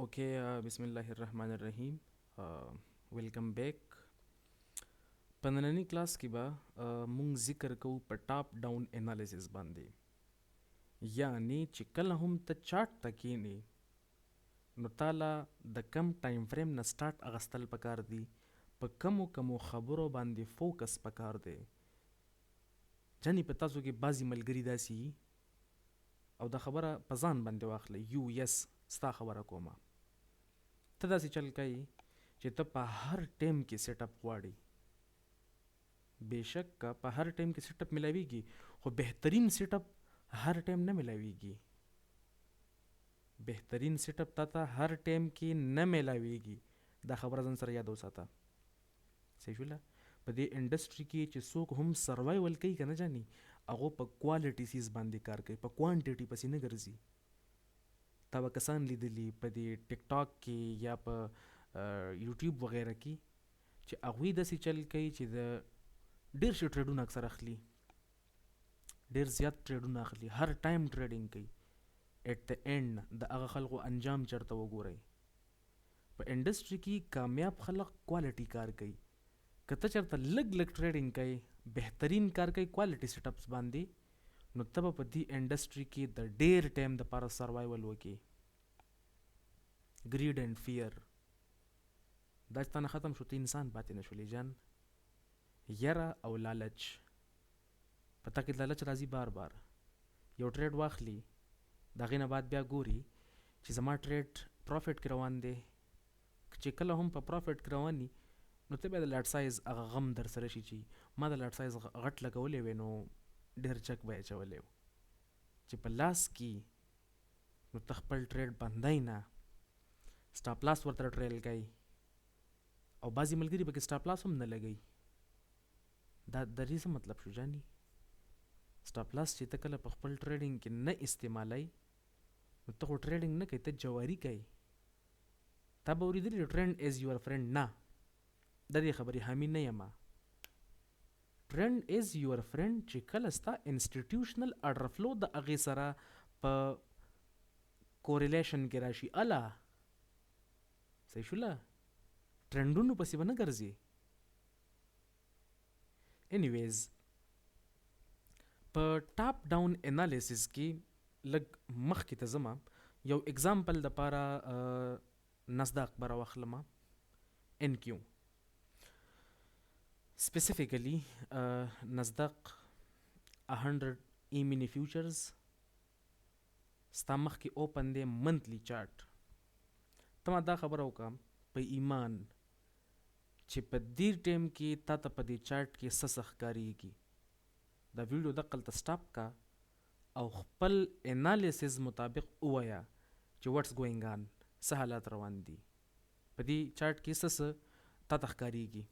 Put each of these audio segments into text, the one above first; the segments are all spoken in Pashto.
ओके बिस्मिल्लाहिर्रहमानिर्रहीम welcome back په نننۍ کلاس کې به مونږ ذکر کوو په ټاپ ډاون انالیسس باندې یعنی چې کله هم ته چارت ته کینې نو تاله د کم ټایم فریم نه سٹارټ اغستل پکار دی په کمو خبرو باندې فوکس پکار دی جنې په تاسو کې بعضې ملګري داسې یي او دا خبره په ځان باندې واخلئ یو یس ستا خبره کومه ته داسې چل کوي چې ته په هر ټیم کې سیټ اپ غواړي बेशक का په هر ټیم کې سیټ اپ ملاويږي خو بهترین سیټ اپ هر ټیم نه ملاويږي بهترین سیټ اپ ته هر ټیم کې نه ملاويږي دا خبره ځان سره یاد وساته صحیح ولا په دې انډستری کې چې څوک هم سروایول کوي کنه جاني هغه په کوالټي سیز باندې کار کوي په کوانټیټي پسې نه ګرځي تا به کسان لیدلی په دې ټیک ټاک کې یا په یوټیوب وغیرہ کې چې هغوی داسې چل کوي چې د ډیر شي ټریډونه اکثر اخلي ډیر زیات ټریډونه اخلي هر ټایم ټریډینګ کوي ایٹ د اینڈ د هغه خلکو انجام چرته وګورئ په انډستری کې کامیاب خلک کوالټي کار کوي که ته چرته لږ ټریډینګ کوي بهترین کار کوي کوالټي سیټ اپس باندې نو ته به په دې انډستری کې د ډیر ټایم دپاره سروایول وکړي ګریډ اینډ فیر دا چې تا نه ختم شو ته انسان پاتې نه شولې جان یره او لالچ پتا کې لالچ راځي بار بار یو ټریډ واخلي د هغې نه بعد بیا ګوري چې زما ټریډ پروفیټ کې روان دی چې کله هم په پروفیټ کې روان وي نو ته بیا د لاټ سایز هغه غم در سره شي چې ما د لاټ سایز غټ لګولی وی نو ډېر چک به یې اچولی و چې په لاس کې نو ته خپل ټریډ بندی نه سټاپ لاس ورته ټریل کوي او بعضې ملګري پکې سټاپ لاس هم نه لګوي دا د دې څه مطلب شو جاني سټاپ لاس چې ته کله په خپل ټریډینګ کې نه استعمالوي نو ته خو ټریډینګ نه کوي ته جواري کوي تا به اورېدلي ټرینډ از یور فرینډ نه د دې خبرې حامي نه یم ټرینډ از یور فرینډ چې کله ستا انسټیټیوشنل اډر فلو د هغې سره په کوریلیشن کې راشي اله صحیح شوله ټرینډونو پسې به نه ګرځي انیویز په ټاپ ډاون انالیسس کې لږ مخکې ته ځم یو اگزامپل دپاره نسداق به راواخلم ان کیو سپیسیفیکلی نسداق 100 ای مینی فیوچرز ستا مخکې اوپن دی منتلی چارټ ته ما دا خبره وکړه په ایمان چې په دې ټیم کې تا ته په دې چارټ کې څه ښکارېږي دا ویډیو دقل ته سټاپ کا او خپل انالیسز مطابق ووایه چې واټس ګوینګ آن څه حالات روان دي په دې چارټ کې څه تا ته ښکارېږي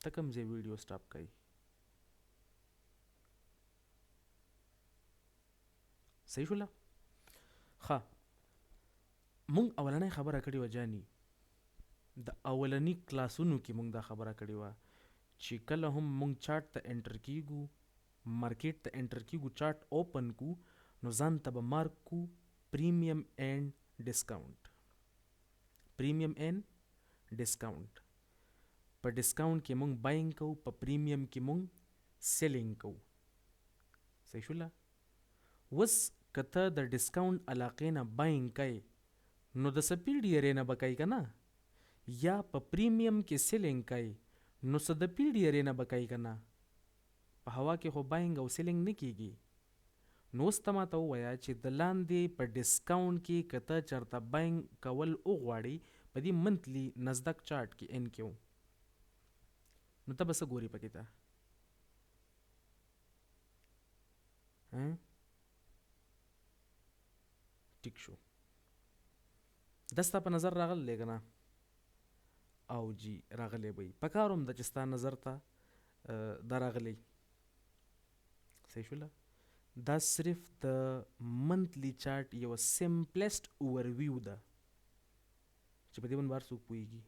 ته کوم ځای ویډیو سټاپ کوي صحیح شوله ښه مونږ اولنۍ خبره کړې وه جاني د اولني کلاسونو کې مونږ دا خبره کړې وه چې کله هم مونږ چارټ ته انټر کیږو مارکیټ ته انټر کیږو چارټ اوپن کو نو ځان ته به مارک کو پریمیم اینڈ ډسکاونټ پریمیم اینڈ ډسکاونټ په ډسکاونټ کې مونږ باینګ کوو په پریمیم کې مونږ سیلینګ کوو صحیح شوله اوس که ته د ډسکاونټ علاقې نه باینګ کوې نو د سپیډ ایرې نه به کوي که نه یا په پریمیم کې سیلینګ کوي نو څه د پیډ ایرې نه به کوي که نه په هوا کې خو باینګ او سیلینګ نه کیږي نو اوس ته ماته ووایه چې د لاندې په ډسکاونټ کې که ته چېرته باینګ کول وغواړې په دې منتلي نزدک چارټ کې ان کیو نو ته به څه ګورې پکې ته ټیک شو دا ستا په نظر راغلی که نه او جی راغلی به وي پکار هم ده چې ستا نظر ته دا راغلی صحیح شوله دا صرف د منتلی چارټ یوه سمپلسټ اوورویو ده چې په دې باندې به هر څوک پوهېږي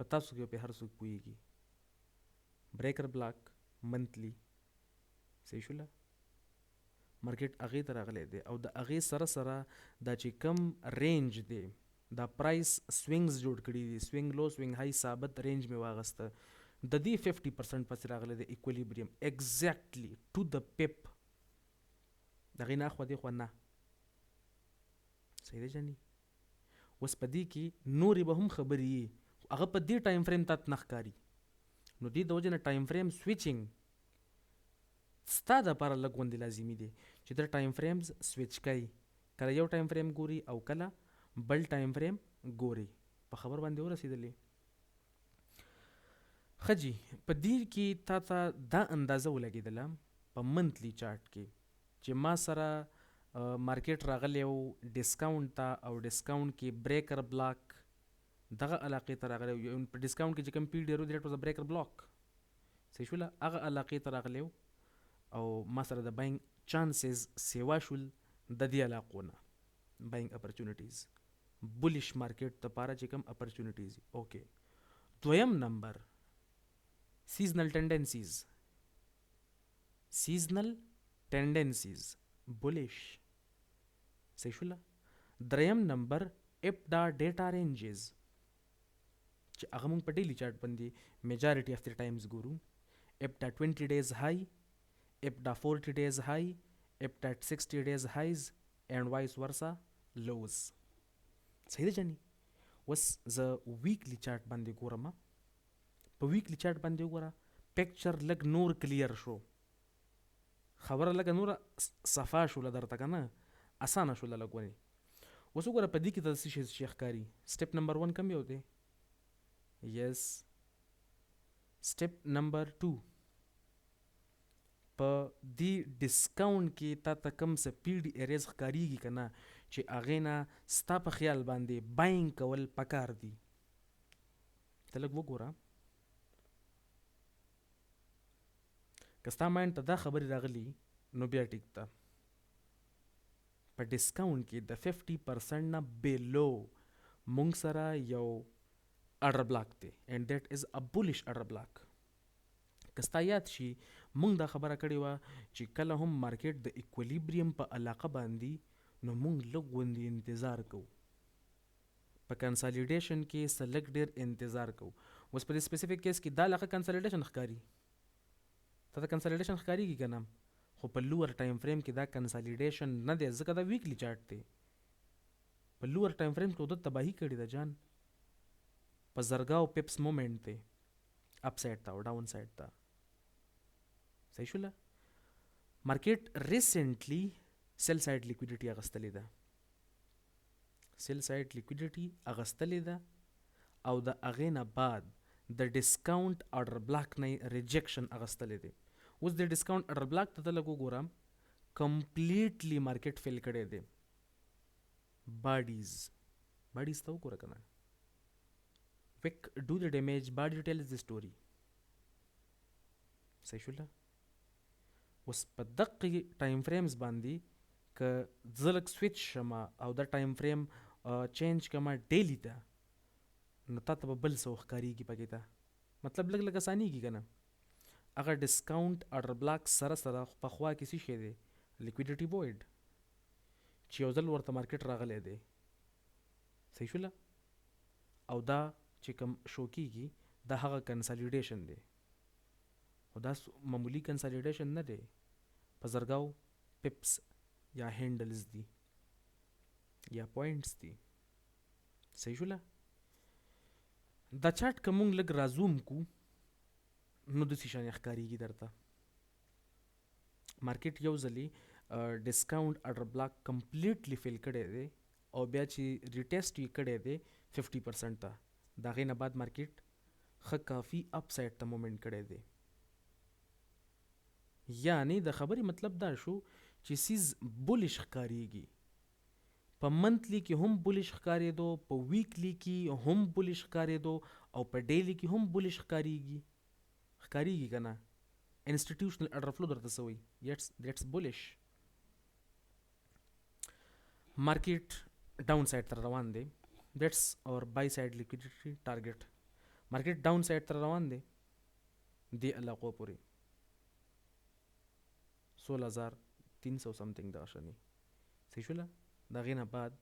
په تاسو کې به هر څوک پوهېږي بریکر بلاک منتلی صحیح شوله مارکیټ هغې ته راغلی دی او د هغې سره سره دا چې کم رینج دی دا پرایس سوینګز جوړ کړي دي، سوینګ لو سوینګ های ثابت رینج مې واغسته، د دې 50% پسې راغلی دی ایکولیبریم ایگزیکټلی ټو د پیپ، د هغې نه اخوا دې خوا نه. صحیح دی جاني؟ اوس په دې کې نورې به هم خبرې یي، هغه په دې ټایم فریم تاته نه ښکاري. نو دې د وجې نه ټایم فریم سویچنګ ستا دپاره لږ غوندې لازمي دی چې ته ټایم فریمز سویچ کوي، کله یو ټایم فریم ګوري او کله بل ټایم فریم ګوري. په خبر باندې ورسېدلې؟ ښه جي، په دې کې تا ته دا اندازه ولګېدله په منتلی چارټ کې چې ما سره مارکیټ راغلی و ډسکاونټ ته او ډسکاونټ کې بریکر بلاک دغه علاقې ته راغلی و، په ډسکاونټ کې چې کوم پیډ ډیرو دیټ واز ا بریکر بلاک، صحیح شوله، هغه علاقې ته راغلی و او ما سره د باینګ چانسز سیوا شول د دې علاقو نه، باینګ اپرچونیټیز بولیش مارکیټ دپاره چې کوم اپرچونیټیز. اوکې، دویم نمبر سیزنل ټینډنسیز، سیزنل ټینډنسیز بولیش، صحیح شوله. دریم نمبر اپډا ډیټا رینجز چې هغه موږ په ډیلی چارټ باندې میجارټي اف د ټایمز ګورو. اپډا 20 days high, اپډا 40 days high, اپډا 60 days highs and vice versa lows. صحیح ده جاني؟ اوس زه ویکلی چارټ باندې ګورم، په ویکلی چارټ باندې وګوره پکچر لږ نور کلیر شو، خبره لږه نوره صفا شوله درته که نه، اسانه شوله لږ ونې. اوس وګوره په دې کې ته څه شی ښکاري. سټپ نمبر 1 کوم یو دی؟ یس، سټپ نمبر 2 په دې ډسکاونټ کې تا ته کوم څه پی ډي ایریز ښکاریږي که نه چې هغې نه ستا په خیال باندې باینګ کول پکار دي. ته لږ وګوره، که ستا مایند ته دا خبرې راغلي نو بیا ټیک ده. په ډسکاونټ کې د 50% نه بیلو مونږ سره یو اډر بلاک دی اینډ دیٹ از ا بولیش اډر بلاک. که ستا یاد شي مونږ دا خبره کړې وه چې کله هم مارکیټ د ایکولیبریم په علاقه باندې نو مونږ لږ غوندې انتظار کوو، په کنسالیډیشن کې څه لږ ډېر انتظار کوو. اوس په دې سپیسیفک کیس کې دا علاقه کنسالیډیشن ښکاري، ته د کنسالیډیشن ښکاریږي که نه، خو په لوور ټایم فریم کې دا کنسالیډیشن نه دی ځکه دا ویکلی چارټ دی. په لوور ټایم فریم کې د تباهي کړې ده جان، په زرګاو پیپس مومنټ دی اپ سایډ ته او ډاون سایډ ته. صحیح شوله. مارکیټ ریسنټلی سیل سایډ لیکویډیټي اغستلې ده، سیل سایډ لیکویډیټي اغستلې ده او د هغې نه بعد د ډسکاونټ اډر بلاک نه ریجیکشن اغستلې دی. اوس د ډسکاونټ اډر بلاک ته ته لږ وګوره، کمپلیټلی مارکیټ فیل کړی دی. باډیز ته وګوره که نه، ویک ډو د ډیمیج باډي ټیلز د سټوري. صحیح شوله. اوس په دقې ټایم فریمز باندې که زه لږ سویچ شمه او دا ټایم فریم چینج کړمه ډیلی ته نو تا ته به بل څه ښکاریږي پکې ته، مطلب لږ لږ اسانیږي که نه. هغه ډسکاونټ اډر بلاک سره سره په خوا کې څه شی دی؟ لیکویډیټي وویډ چې یو ځل ورته مارکیټ راغلی دی. صحیح شوله. او دا چې کوم شو کېږي دا هغه کنسالیډیشن دی، خو دا معمولي کنسالیډیشن نه دی، په زرګاو پپس یا هینډلز دي یا پوینټس دي. صحیح شوله. دا چارټ که مونږ لږ رازوم کو نو داسې شان ښکاریږي درته. مارکیټ یو ځلې ډسکاونټ اډر بلاک کمپلیټلی فیل کړی دی او بیا چې ریټیسټ یې کړی دی 50% ته، د هغې نه بعد مارکیټ ښه کافي اپ سایډ ته مومنټ کړی دی. یعنی د خبرې مطلب دا شو چې سیز بولیش ښکاریږي، په منتلی کې هم بولیش ښکارېدو، په ویکلی کې هم بولیش ښکارېدو او په ډیلی کې هم بولیش ښکاریږي که نه. انسټیټیوشنل اډر فلو درته څه وایي؟ دیټس بولیش. مارکیټ ډاون سایډ ته روان دی، دیټس اور بای سایډ لیکویډیټي ټارګیټ. مارکیټ ډاون سایډ ته روان دی دې علاقو پورې 16,000 300 समथिंग دا شنی صحیح شوله. دا غینه بعد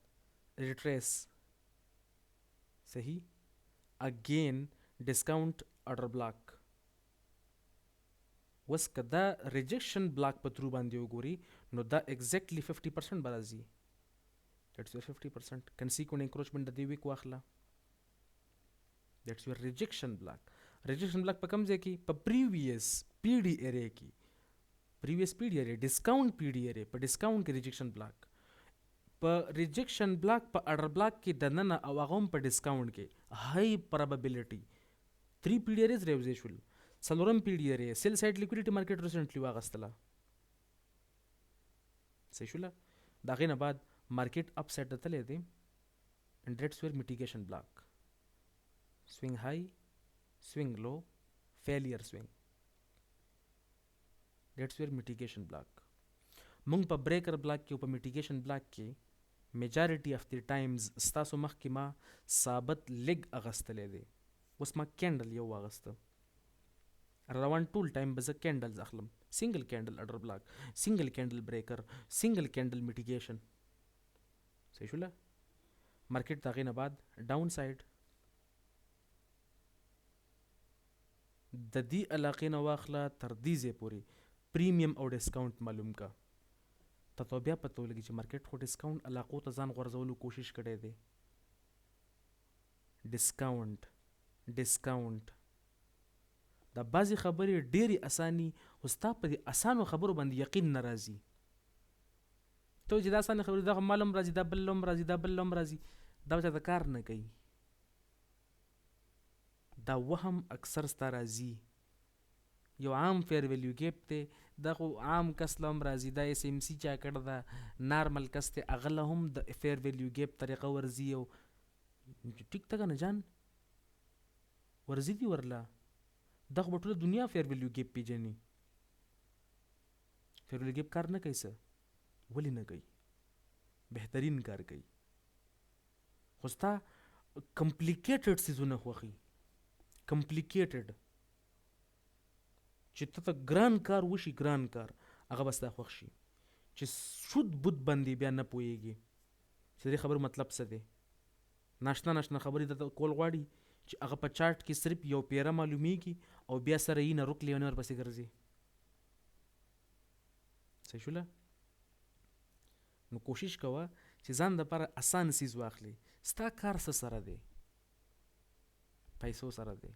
ریټریس صحیح اگین ډسکاونټ آرډر بلاک. وس که دا ریجیکشن بلاک په ترو باندې وګوري نو دا ایگزیکټلی 50% به راځي. That's your 50%. Consequent encroachment د دې ویک واخله. That's your rejection block. Rejection block په کوم ځای کې؟ په previous PD area کې. previous PD area discount PD area په discount کې rejection block. په rejection block په order block کې د ننه او هغه هم په discount کې high probability 3 PD areas راوځي شول. څلورم PD area sell side liquidity market recently واغستله. صحیح شوله. دا غینه بعد market upside ته تللی دی and that's where mitigation block. swing high swing low failure swing. that's where mitigation block. مونږ په breaker block کې او په mitigation block کې majority of the times ستاسو مخکې ما ثابت لګ اغستلی دی. اوس ما کینډل یو واغسته روان ټول ټایم به زه کینډلز اخلم. سنگل کینډل اډر بلاک سنگل کینډل بریکر سنگل کینډل میټیګیشن. صحیح شوله. مارکیټ د هغې نه بعد ډاون سایډ د دې علاقې نه واخله تر دې ځای پورې پریمیم او ډسکاونټ معلوم کا. ته بیا پته ولګي چې مارکیټ خو ډسکاونټ علاقو ته ځان غورځولو کوشش کړی دی. ډسکاونټ دا بعضې خبرې ډېرې اساني خو ستا په دې اسانو خبرو باندې یقین نه راځي. ته چې دا اسانه خبرې دغه مال هم راځي دا بل هم راځي دا بل هم راځي دا به چاته کار نه کوي. دا وهم اکثر ستا راځي. یو عام فیر ویلیو ګیپ دی دا خو عام کس له هم راځي. دا ایس ایم سی چا کړ دا نارمل کس دی هغه له هم د فیر ویلیو ګیپ طریقه ورځي او ټیک ته که نه جان ورځي دي ورله. دا خو به ټوله دنیا فیر ویلیو ګیپ پیژني. فیر ویلیو ګیپ کار نه کوي څه ولې نه کوي؟ بهترین کار کوي. خو ستا کمپلیکیټډ څیزونه خوښي. کمپلیکیټډ چې ته ګران کار وشي ګران کار هغه به ستا خوښ شي. چې شود بود باندې بیا نه پوهېږي چې د دې خبرو مطلب څه دی. ناشنا خبرې درته کول غواړي چې هغه په چارټ کې صرف یو پیره معلومیږي او بیا سره یې نه رک لیونې ورپسې ګرځي. صحیح شوله. نو کوشش کوه چې ځان دپاره اسان څیز واخلې. ستا کار څه سره دی؟ پیسو سره دی.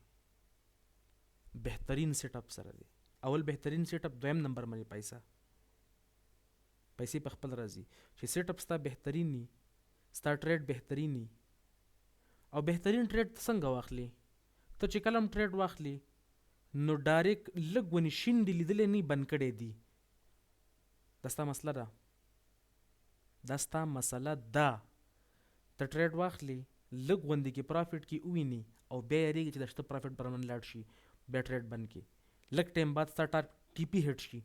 بهترین سیټ اپ سره دی. اول بهترین سیټ اپ دویم نمبر باندې پیسې په خپل راځي. چې سیټ اپ ستا بهترین وي ستا ټریډ بهترین وي او بهترین ټریډ څنګه واخلې؟ ته چې کله هم ټریډ واخلې نو ډایرکټ لږ ونې شینډې لیدلی نه بند کړی دي. دا ستا مسله ده. ته ټریډ واخلې لږ غوندې کې پرافټ کې وویني او بیا یېرېږي چې د شته پرافټ به رمن لاړ شي بیا ټریډ بند کړي. لږ ټایم بعد ستا ټي پي هټ شي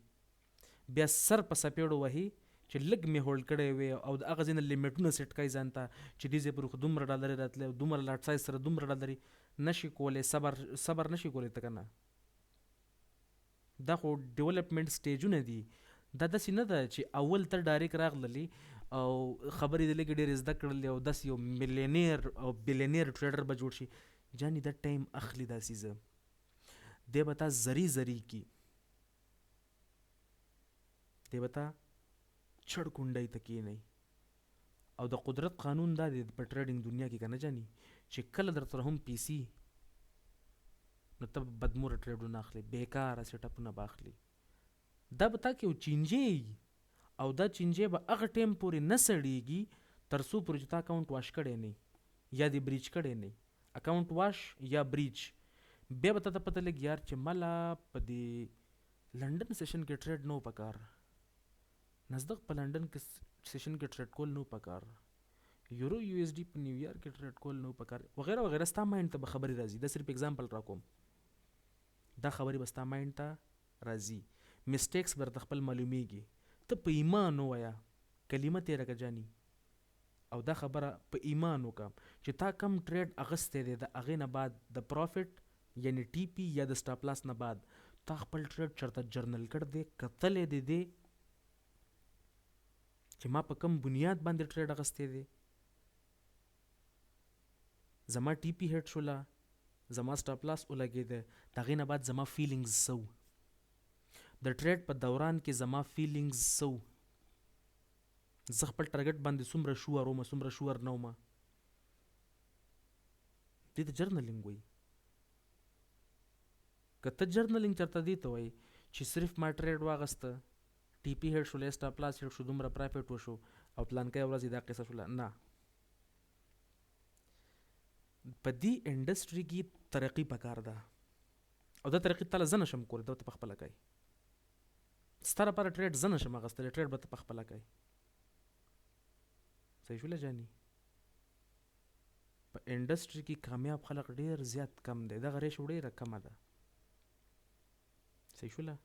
بیا سر په سپېړو وهي چې لږ مې هولډ کړی وي او د هغه ځای نه لیمیټونه سیټ کوي ځان ته چې دې ځای پورې خو دومره ډالرې راتلی دومره لاټ سایز سره دومره ډالرې نشي کولی. صبر نشي کولی ته که نه. دا خو ډیولپمنټ سټیجونه دي. دا داسې نه ده چې اول ته ډایرکټ راغللی او خبرې د لږې ډېرې زده کړلې او داسې یو میلیونیر او بیلیونیر ټریډر به جوړ شي. جانې دا ټایم اخلي دا څیزه. دی به تا زری کی دی به تا چړ کونډۍ ته کښېنئ. او د قدرت قانون دا دی په ټریډینګ دنیا کې که نه جاني چې کله در سره هم پیسي نو ته بدموره ټریډونه اخلي بېکاره سیټاپونه به اخلي. دا به تا کې یو چینجې او دا چینجې به هغه ټایم پورې نه سړېږي تر څو پورې چې تا اکاونټ واش کړی نه یا دې بریچ کړی نه. اکاونټ واش یا بریچ بیا به تا ته پته لګي یار چې مله په دې لنډن سیشن کې ټریډ نه و پکار نزدک په لنډن کې سیشن کې ټریډ کول نه و پکار یورو یو ایس ډي په نیویارک کې ټریډ کول نه و پکار وغیره وغیره. ستا مایند ته به خبرې راځي. دا صرف اگزامپل را کوم. دا خبرې به ستا مایند ته راځي. مسټیکس به درته خپل معلومیږي. ته په ایمان ووایه کلمه تېره که جاني او دا خبره په ایمان وکړه چې تا کم ټریډ اغستی دی د هغې نه بعد د پرافټ یعنی ټي پي یا د سټاپ لاس نه بعد تا خپل ټریډ چېرته جرنل کړ دی کتلی دی چې ما په کم بنیاد باندې ټریډ اغستې دی، زما ټي پی هیټ شوله، زما سټاپ لاس ولګېده، د هغې نه بعد زما فیلینګز څه و، د ټریډ په دوران کې زما فیلینګز څه و، زه خپل ټارګټ باندې څومره شور وم څومره شور نه ومه. دې ته جرنلینګ وایي. که ته جرنلینګ چېرته دې ته وایي چې صرف ما ټریډ واغسته، ټي پی هیټ شوله، سټاپ لاس هیټ شو، دومره پرافټ وشو او پلانکی ورځ یې دا قصه شوله، نه. په دې انډسټري کې ترقي پکار ده او دا ترقي تاله زه نشم کولی، دا ته پخپله کوي. ستا لپاره ټریډ زه نشم اغستلی، ټریډ به ته پخپله کوي. صحیح شوله جاني؟ په انډسټري کې کامیاب خلک ډېر زیات کم دی، دغه ریشو ډېره کمه ده. صحیح شوله؟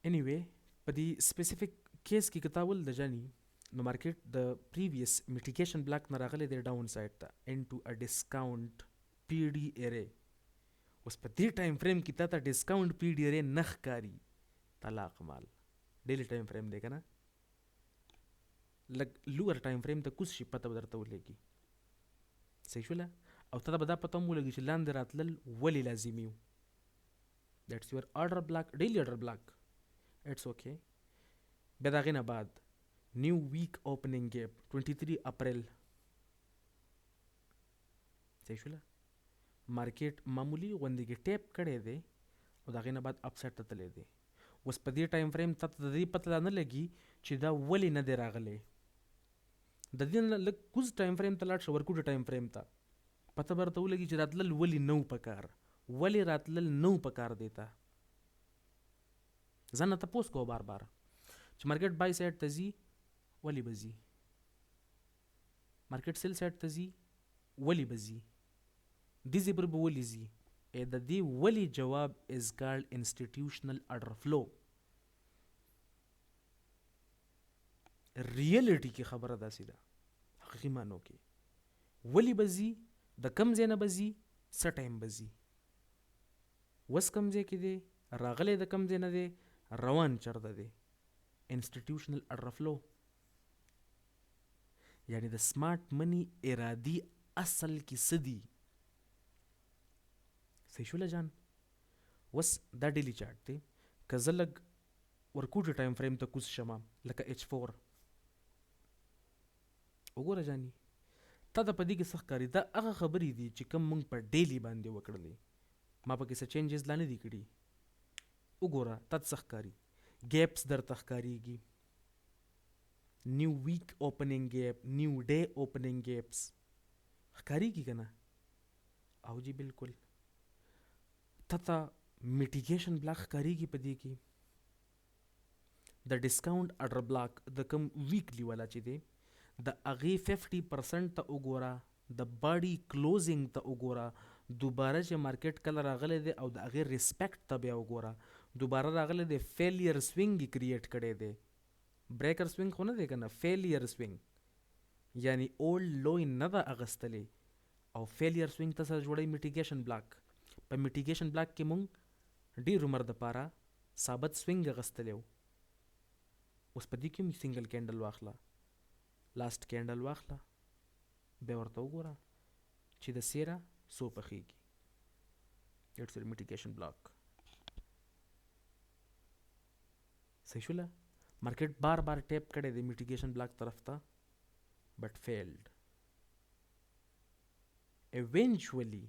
anyway په دې سپیسیفیک کیس کې که تا ولده جاني، نو مارکیټ د پریویس میټیګیشن بلاک نه راغلی دی ډاون سایډ ته انټو ا ډسکاونټ پی ډي ایرے. اوس په دې ټایم فریم کې تا ته ډسکاونټ پی ډي ایرے نه ښکاري، طلاق مال. ډیلی ټایم فریم دی که نه، لږ لوور ټایم فریم ته کوز شي پته به درته ولګي. صحیح شوله؟ او تا ته به دا پته هم ولګي چې لاندې راتلل ولې لازمي و. دیټس یور آرډر بلاک، ډیلی آرډر بلاک، اټس اوکے. بیا د هغې نه بعد نیو ویک اوپننګ ګیپ 23 اپریل. صحیح شوله؟ مارکیټ معمولی غوندې کې ټیپ کړی دی او د هغې نه بعد اپ سایډ ته تللی دی. اوس په دې ټایم فریم تا ته د دې پته نه لګي چې دا ولې نه دی راغلی. د دې نه لږ کوز ټایم فریم ته لاړ شه، ورکوټه ټایم فریم ته، پته به درته ولګي چې راتلل ولې نه و پکار، ولې راتلل نه و پکار دی ته. ځان نه تپوس کوه بار بار چې مارکیټ بای سایډ ته ځي ولې به ځي، مارکیټ سیل سایډ ته ځي ولې به ځي، دې ځای پر به ولې ځي. د دې ولې جواب از کالډ انسټیټیوشنل آرډر فلو. ریئلټي کې خبره داسې ده، حقیقي معنو کې ولې به ځي، د کم ځای نه به ځي، څه ټایم به ځي، اوس کم ځای کې دی، راغلی د کم ځای نه دی، روان چرته دی. انسټیټیوشنل آرډر فلو یعنی د سمارټ منی ارادي اصل کې څه دي. صحیح شوله جان؟ اوس دا ډیلی چارټ دی، که زه لږ ورکوټه ټایم فریم ته کوز شمه لکه H4 وګوره جاني، تا ته په دې کې څه ښکاري؟ دا هغه خبرې دي چې کوم موږ په ډیلی باندې وکړلې، ما پکې څه چینجز لا نه دي کړي. وګوره تا ته څه ښکاري؟ ګیپس درته ښکاریږي، نیو ویک اوپننګ ګیپ، نیو ډے اوپننګ ګیپس ښکاریږي که نه؟ او جی بالکل. تا ته میټیګیشن بلاک ښکاریږي په دې کې، د ډسکاونټ آرډر بلاک د کوم ویکلی والا چې دی د هغې 50% ته وګوره، د باډي کلوزینګ ته وګوره، دوباره چې مارکیټ کله راغلی دی او د هغې ریسپیکټ ته بیا وګوره، دوباره راغلی دی فیلیر سوینګ یې کریټ کړی دی، بریکر سوینګ خو نه دی که نه، فیلیر سوینګ یعنی اولډ لوی نه ده اغستلی او فیلیر سوینګ ته سره جوړی میټیګیشن بلاک. په میټیګیشن بلاک کې مونږ ډېر عمر دپاره ثابت سوینګ اغستلی و. اوس په دې کې هم سنګل کینډل واخله، لاست کینډل واخله، بیا ورته وګوره چې د سیره څو پخیږي. اټس یور میټیګیشن بلاک. صحیح شوله؟ مارکیټ بار بار ټیپ کړی دی میټیګیشن بلاک طرف ته بٹ فیلډ. ایونچولی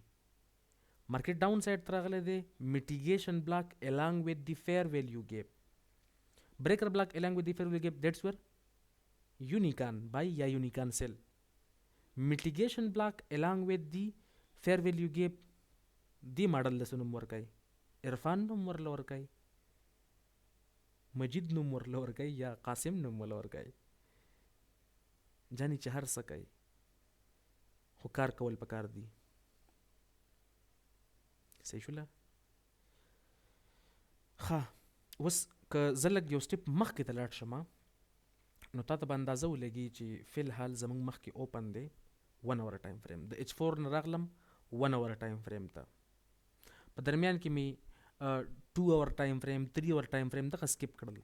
مارکیټ ډاون سایډ ته راغلی دی، میټیګیشن بلاک along with the fair value gap, breaker block along with the fair value gap, that's where unicorn buy یا unicorn sell. mitigation block along with the fair value gap دی ماډل د څه نوم ورکوي؟ عرفان نوم ورله ورکوي، مجید نوم ورله ورکوي یا قاسم نوم ورله ورکوي. جاني چې هر څه کوي خو کار کول پکار دي. صحیح شوله؟ ښه اوس که زه لږ یو سټیپ مخکې ته لاړ شمه نو تا ته به اندازه ولګي چې فی الحال زموږ مخکې اوپن دی 1 اور ټایم فریم، د H4 نه راغلم 1 اور ټایم فریم ته، په درمیان کې می 2 اور ټایم فریم، 3 اور ټایم فریم دغه سکیپ کړل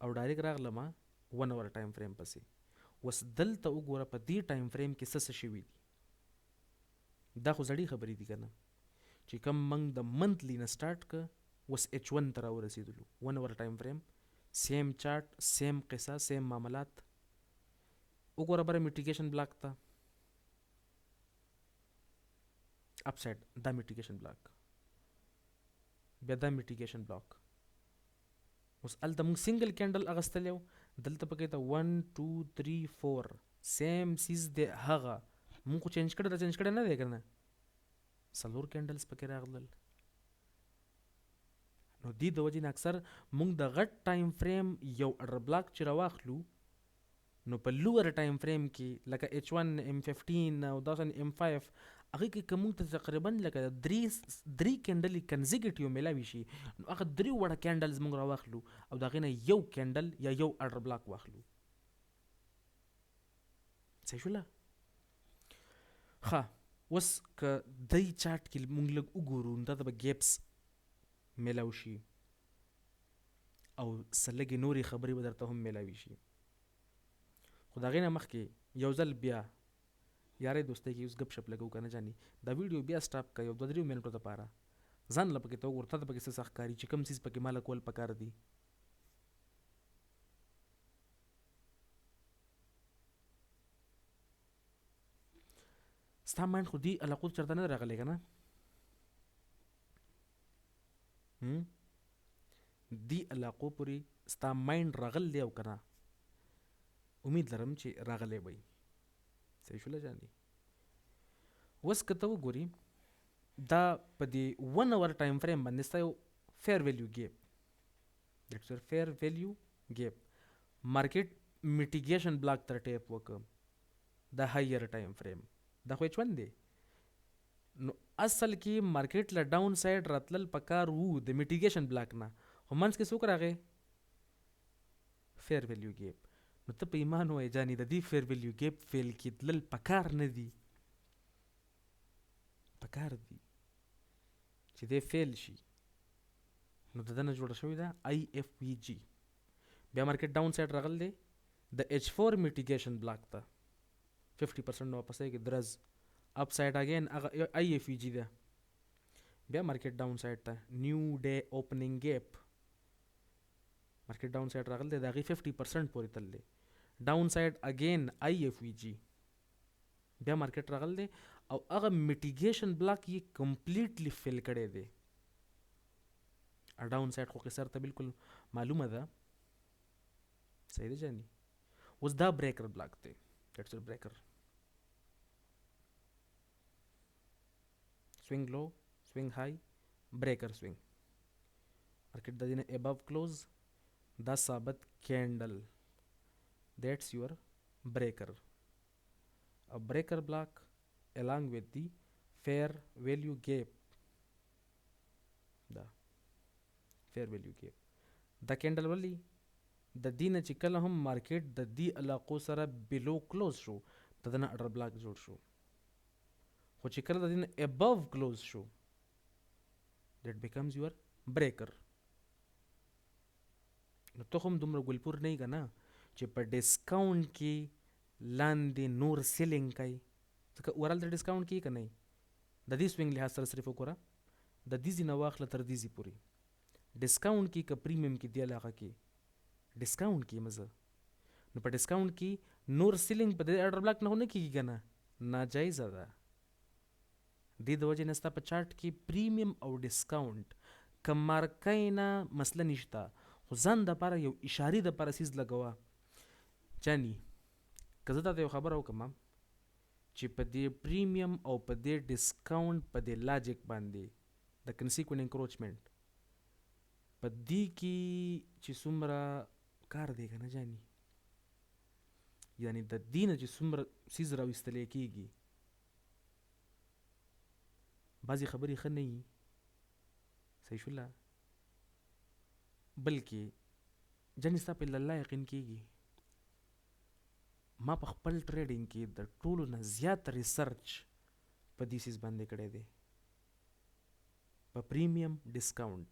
او ډایرکټ راغلم 1 اور ټایم فریم پسې. اوس دلته وګوره په دې ټایم فریم کې څه شوي دي. دا خو زړې خبرې دي که نه چې کوم موږ د منتلی نه سټارټ که اوس H1 ته راورسېدلو 1 اور ټایم فریم سیم چارټ سیم قصه سیم معاملات. وګوره بره میټیګیشن بلاک ته اپ سایډ دا میټیګیشن بلاک بیا دا میټیګیشن بلاک. اوس هلته موږ سنګل کینډل اغوستلی و دلته پکې ته 1 2 3 4 سیم سیز دی هغه موږ خو چینج کړی نه دی که نه 4 کینډلز پکې راغلل. نو دې د وجې نه اکثر موږ د غټ ټایم فریم یو اډر بلاک چې راواخلو نو په لوور ټایم فریم کې لکه H1 M15 او داسې M5 هغې کې که موږ ته تقریبا لکه درې کینډلې کنزیکیټیو میلاوي شي نو هغه 3 وړه کینډلز موږ راواخلو او د هغې نه یو کینډل یا یو اډر بلاک واخلو. صحیح شوله؟ ښه اوس که دی چارټ کې موږ لږ وګورو نو دا ته به ګیپس میلاو شي او څه لږې نورې خبرې به درته هم میلاوي شي. خو د هغې نه مخکې یو ځل بیا یارې دوستۍ کې اوس ګپ شپ لګو که نه جاني دا ویډیو بیا سټاپ کړه یو 2-3 منټو دپاره ځان له پکې ته وګوره تا ته پکې څه ښکاري چې کوم څیز پکې ماله کول پکار دي. ستا مایند خو دې علاقو چېرته نه راغلی که نه دې علاقو پورې ستا مایند راغلی او که نه امید لرم چې راغلی به وي. صحیح شوله جانې؟ اوس که ته وګورې دا په دې 1 اور ټایم فریم باندې ستا یو فیر ویلیو ګیپ دیټس یور فیر ویلیو ګیپ مارکیټ میټیګیشن بلاک تر ټیپ وکړه دا هایر ټایم فریم دا خو H1 دی نو اصل کې مارکیټ له ډاون سایډ راتلل پکار وو د میټیګیشن بلاک نه خو منځ کې څوک راغی فیر ویلیو ګیپ. نو ته په ایمان وایې جانې د دې فیر ویلیو ګیپ فیل کېدلل پکار نه دي پکار دي چې دی فیل شي. نو د ده نه جوړه شوې ده IFVG. بیا مارکیټ ډاون سایډ راغل دی د H4 میټیګیشن بلاک ته 50% نو واپس کې درز اپ سایډ اگین هغه IFVG ده. بیا مارکیټ ډاون سایډ ته نیو ډے اوپننګ ګیپ مارکیټ ډاون سایډ راغل دی د هغې 50% پورې تل دی ډاون سایډ اگین IFVG بیا مارکیټ راغل دی او هغه میټیګیشن بلاک یې کمپلیټلی فیل کړی دی. ډاون سایډ خو قصر ته بالکل معلومه ده. صحیح ده جاني؟ اوس دا بریکر بلاک دی دیټس یور بریکر swing low swing high breaker swing market the dine above close the sabat candle that's your breaker a breaker block along with the fair value gap the fair value gap the candle wali د دې نه چې کله هم مارکیټ د دې علاقو سره بلو کلوز شو د ده نه اډر بلاک جوړ شو خو چې کله د دې نه ابو کلوز شو دیٹ بیکمز یور بریکر. نو ته هم دومره ګلپور نه یې که نه چې په ډسکاونټ کې لاندې نور سیلینګ کوي ځکه اورال د ډسکاونټ کې یې که نه د دې سوینګ لحاظ سره صرف وګوره د دې ځای نه واخله تر دې ځای پورې ډسکاونټ کې که پریمیم کې دې علاقه کې ډسکاونټ کې مزه نو په ډسکاونټ کې نور سیلینګ په دې اډر بلاک نه خو نه کېږي که نه ناجایزه ده. دې د وجې نه ستا په چارټ کې پریمیم او ډسکاونټ که مارکۍ نه مسله نشته خو ځان دپاره یو اشارې دپاره سیز لګوه جاني. که زه تا ته یو خبره وکړم چې په دې پریمیم او په دې ډسکاونټ په دې لاجک باندې د کنسیکوینټ انکروچمنټ په دې کې چې څومره کار دی که نه جاني یعنی د دې نه چې څومره سیز راویستلی کېږي بعضې خبرې ښه نه وي. صحیح شوله؟ بلکې جاني ستا په الله یقین کېږي ما په خپل ټریډینګ کې د ټولو نه زیات ریسرچ په دې سیز باندې کړی دی په پریمیم ډسکاونټ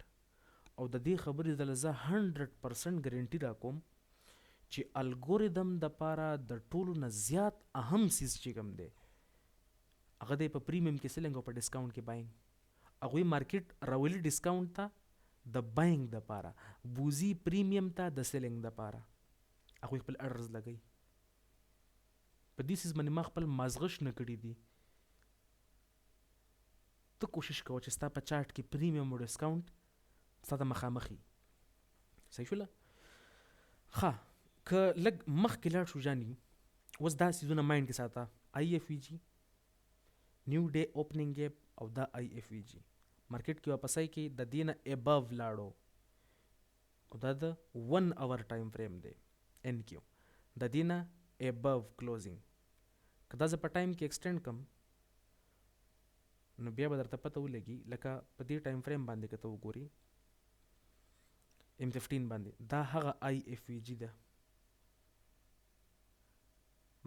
او د دې خبرې دله زه 100% ګارنټي راکوم چې الګوریدم د پاره د ټولو نه زیات اهم سیز چې کوم دی هغه دی په پریمیم کې سیلینګ او په ډسکاونټ کې باینګ. هغوی مارکیټ راولي ډسکاونټ ته د باینګ د پاره، بوزي پریمیم ته د سیلینګ د پاره. هغوی خپل اډرز لګوي. په دې سیز باندې ما خپل مازغش نه کړي دي. ته کوشش کوه چې ستا په چارټ کې پریمیم او ډسکاونټ ستا ته مخامخي. صحیح شوله؟ ښه، که لږ مخکې لاړ شو جاني، اوس دا سیزونه مایند کې ساته. آی ایف وي جي، نیو ډے اوپننګ ګیپ او دا آی ایف وي جي. مارکیټ کې واپسای کې د دې نه اباو لاړو او دا د 1 اور ټایم فریم دی ان کیو، د دې نه اباو کلوزینګ. که دا زه په ټایم کې ایکسټینډ کم نو بیا به درته پته ولګي. لکه په دې ټایم فریم باندې که ته وګوري M15 باندې، دا هغه آی ایف وي جي ده.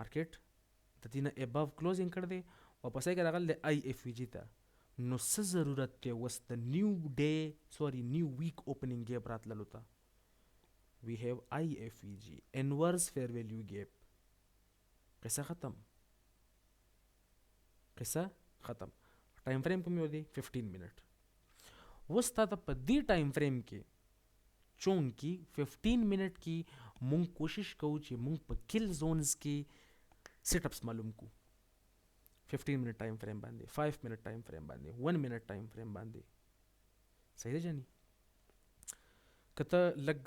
مارکیټ د دې نه اباو کلوزینګ کړ دی، واپسای کې راغلی دی آی ایف وي جي ته. نو څه ضرورت دی اوس د نیو ویک اوپننګ ګیپ راتللو ته؟ وی هیو آی ایف وي جي انورس فیر ویلیو ګیپ. قصه ختم، قصه ختم. ټایم فریم کوم یو دی؟ 15 منټ. اوس تا ته په دې ټایم فریم کې چون کې 15 منټ کې مونږ کوشش کوو چې مونږ په کل زونز کې سیټ اپس معلوم کو. 15 منټ ټایم فریم باندې، 5 منټ ټایم فریم باندې، 1 منټ ټایم فریم باندې. صحیح ده جاني؟ که ته لږ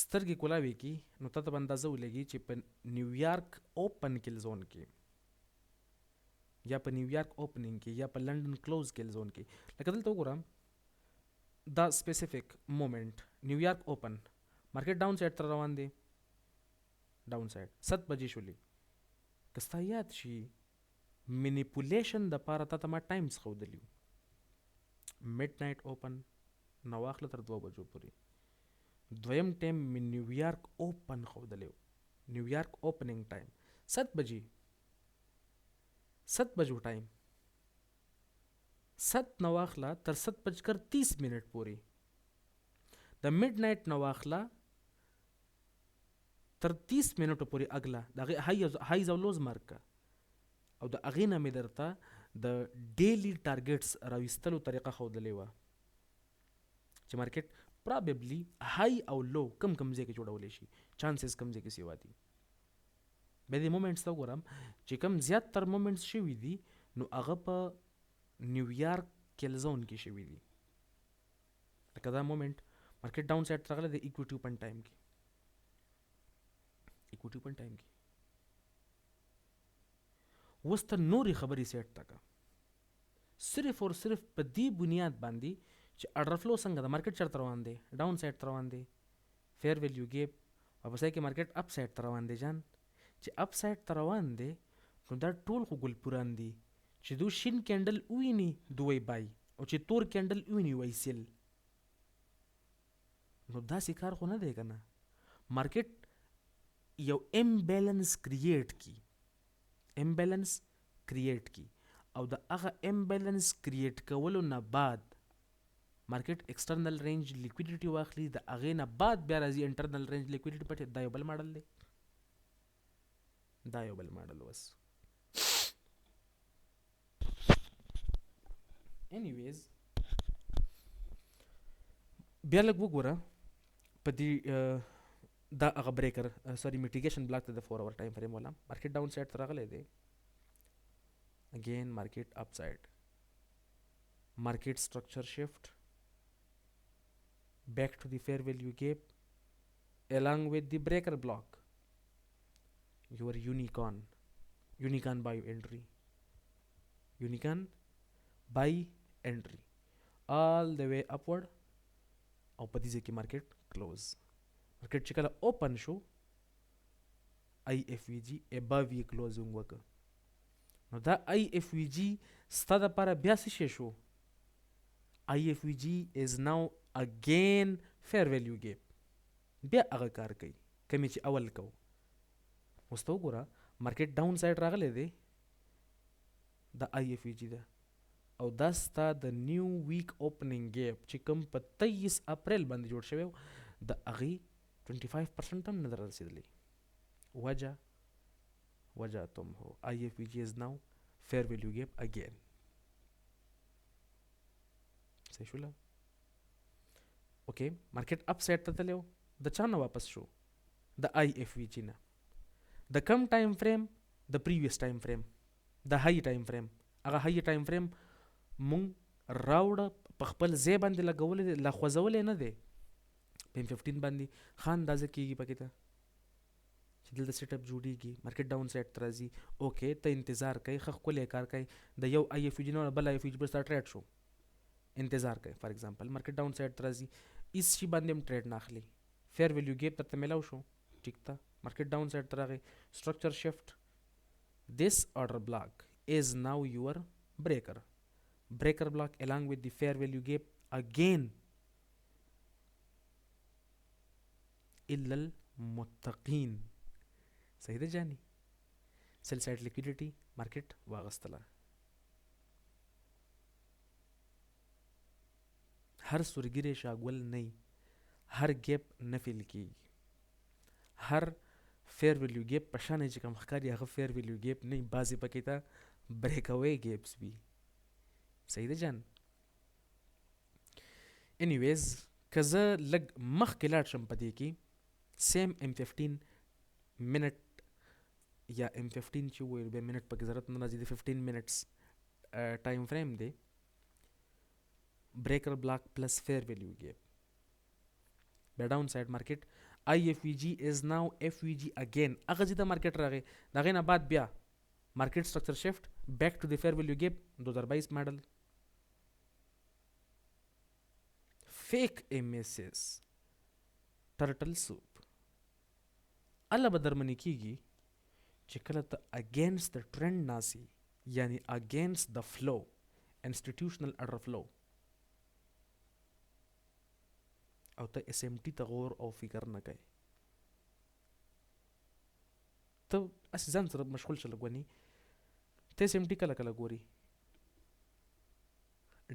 سترګې کولاوي کی نو ته ته اندازه ولګي چې په نیویارک اوپن کل زون کې یا په نیویارک اوپننګ کې یا په لندن کلوز کل زون کې، لکه دلته وګورم دا سپیسیفیک مومنٹ نیویارک اوپن مارکیټ ډاون سایډ تر روان دی، ډاون سایډ 7 بجې شولې. که ستا یاد شي منیپولیشن د پاره تا ته ما ټایمز ښودلي وو. میډ نایټ اوپن نو واخله تر 2 بجو پورې. دویم ټایم مې نیویارک اوپن ښودلی وو، نیویارک اوپننګ ټایم 7 بجې، 7 بجو ټایم، 7 نو واخله تر 7:30 منټ پورې. د میډ نایټ نو واخله تر 30 منټو پورې اگله د هغې هایز او لوز مارک کا، او د هغې نه مې درته د ډیلی ټارګټس راویستلو طریقه ښودلې وه چې مارکیټ پرابیبلی های او لو کم ځای کې جوړولی شي، چانسز کم ځای کې سیوا دي. بیا دې مومنټس ته وګورم چې کم زیات تر مومنټس شوي دي نو هغه په نیویارک کلزون کې شوي دي. لکه دا مومنټ مارکیټ ډاون سایډ ته راغلی د ایکویټي اوپن ټایم کې، ایکویټي اوپن ټایم کې. اوس ته نورې خبرې سیټ تا که صرف اور صرف په دې بنیاد باندې چې اډر فلو څنګه د مارکیټ چېرته روان دی؟ ډاون سایډ ته روان دی، فیر ویلیو ګیپ، واپسای کې مارکیټ اپ سایډ ته روان دی. جان چې اپ سایډ ته روان دی نو دا ټول خو ګل پوران دي چې دو شین کینډل وویني دوی بای او چې تور کینډل وویني وای سیل. نو داسې کار خو نه دی که نه. مارکیټ یو امبیلنس کریټ کی، امبیلنس کریټ کی، او د هغه امبیلنس کریټ کولو نه بعد مارکیټ ایکسټرنل رینج لیکویډیټي واخلي، د هغې نه بعد بیا راځي انټرنل رینج لیکویډیټي پټې. دا یو بل ماډل دی، دا یو بل ماډل. وس انیویز بیا لږ وګوره په دې دا هغه بریکر سوري میټیګیشن بلاک ته د 4 اور ټایم فریم والا مارکیټ ډاون سایډ ته راغلی دی. اگین مارکیټ اپ سایډ، مارکیټ سټرکچر شفٹ back to the fair value gap along with the breaker block. Your unicorn buy entry, unicorn buy entry all the way upward. او په دې کې مارکیټ کلوز، مارکیټ چې کله اوپن شو آی ایف وی جی اباو یې کلوزینګ وکړه. نو دا آی ایف وی جی ستا دپاره بیا څه شی شو؟ آی ایف وی جی از ناو اگین فیر ویلیو گیپ، بیا هغه کار کوي کمی چې اول کو. اوس ته وګوره مارکیټ ډاون سایډ راغلی دی، د آی ایف وی جی ده او دا ستا د نیو ویک اوپننګ ګیپ چې کوم په 23 اپریل باندې جوړ شوی د هغې 25% هم نه در رسېدلی. وجه تم ہو IFVG is now fair value gap again. صحیح شوله. اوکې مارکیټ اپ سایډ ته تللی و د چا نه واپس شو د IFVG نه. د کم ټایم فریم د پریویس ټایم فریم د هاي ټایم فریم هغه هاي ټایم فریم مونږ راوړه په خپل ځای باندې لګولې لا خوځولې نه دی په M15 باندې ښه اندازه کېږي پکې ته چې دلته سیټ اپ جوړېږي مارکیټ ډاون سایډ ته راځي. اوکې ته انتظار کوي ښه ښکلی کار کوي د یو IFVG نه بل IFVG پر ستا ټریډ شو انتظار کوي فار ایگزامپل مارکیټ ډاون سایډ ته راځي هېڅ شي باندې هم ټریډ نه اخلي فیر ویلیو ګیپ درته میلاو شو ټیک ته مارکیټ ډاون سایډ ته راغی structure shift this order block is now your breaker block along with the fair value gap again الا المتقين. صحیح ده جاني سیل سایډ لیکویډیټي مارکیټ واغستله. هر سورګیری شاګول نه هر ګیپ نه فیل کیږي هر فیر ویلیو ګیپ په شان چې کوم ښکاري هغه فیر ویلیو ګیپ نه بعضې پکې ته بریک اوی ګیپس وي. صحیح ده جان. انیویز که زه لږ مخکې لاړ شم په دې کې سیم M15 منټ یا M15 چې وویل بیا منټ پکې ضرورت نه راځي د 15 منټس ټایم فریم دی breaker block plus fair value gap بیا ډاون سایډ مارکیټ IFVG is now FVG again هغه ځای ته مارکیټ راغی د هغې نه بعد بیا مارکیټ structure shift back to the fair value gap 2022 ماډل fake MSS turtle soup الله به درمنې کېږي چې کله ته against the trend ناسي یعنی against the flow institutional order flow او ته SMT ته غور او فکر نه کوي ته اسې ځان سره مشغول شه لږ ونې ته SMT کله کله ګوري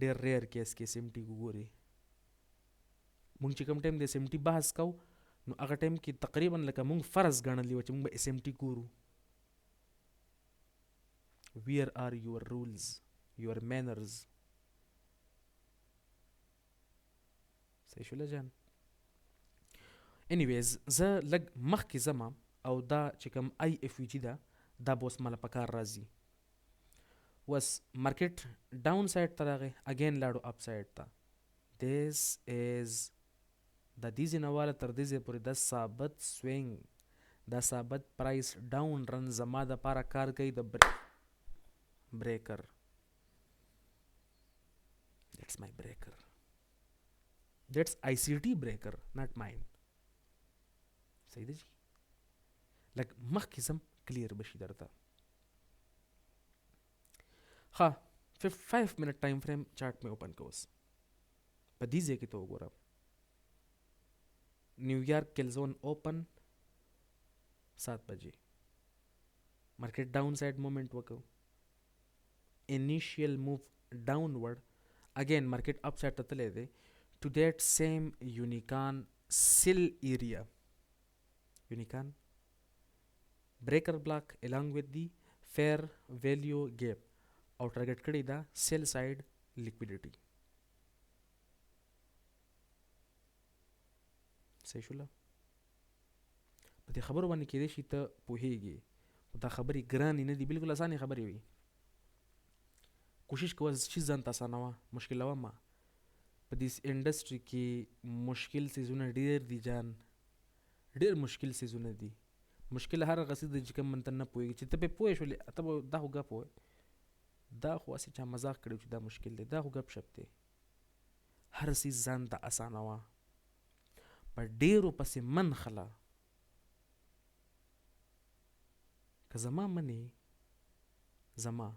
ډېر ریئر کیس کې SMT ګوري مونږ چې کوم ټایم د SMT بحث کوو نو هغه ټایم کې تقریبا لکه مونږ فرض ګڼلی و چې مونږ به SMT ګورو. where are your rules your manners. صحیح شوله جان. انیویز زه لږ مخکې ځم او دا چې کوم IFVG ده دا به اوس مله په کار راځي. اوس مارکیټ ډاون سایډ ته راغی اګین لاړو اپ سایډ ته this is د دې ځای نه واله تر دې ځای پورې دا ثابت سوینګ دا ثابت پرایس ډاون رن زما دپاره کار کوي د breaker that's my breaker that's ICT breaker not mine. صحیح ده جی لږ مخکې ځم کلیر بشي درته. ښه 5 منټ ټایم فریم چارټ مې اوپن که اوس په دې ځای کې ته وګوره نیویارک کلزون اوپن 7 بجې مارکیټ ډاون سایډ مومنټ وکړو initial move downward again market upside ته تللی دی to that same unicorn sell area unicorn breaker block along with the fair value gap او target کړی دا sell side liquidity. صحیح شوله. په دې خبرو باندې کېدای شي ته پوهیږي دا خبرې ګرانې نه دي بلکل اسانې خبرې وي. کوشش کوه چې ځان ته اسانوه مشکلوه ما په دې انډسټري کې مشکل څیزونه ډېر دي جان ډېر مشکل څیزونه دي. مشکل هر هغه څیز دی چې کوم من ته نه پوهېږي چې ته پرې پوه شولې ته به دا خو ګپ وایې دا خو هسې چا مذاق کړی چې دا مشکل دی دا خو ګپ شپ دی. هر څیز ځان ته اسانوه په ډېرو پسې من خله که زما منې زما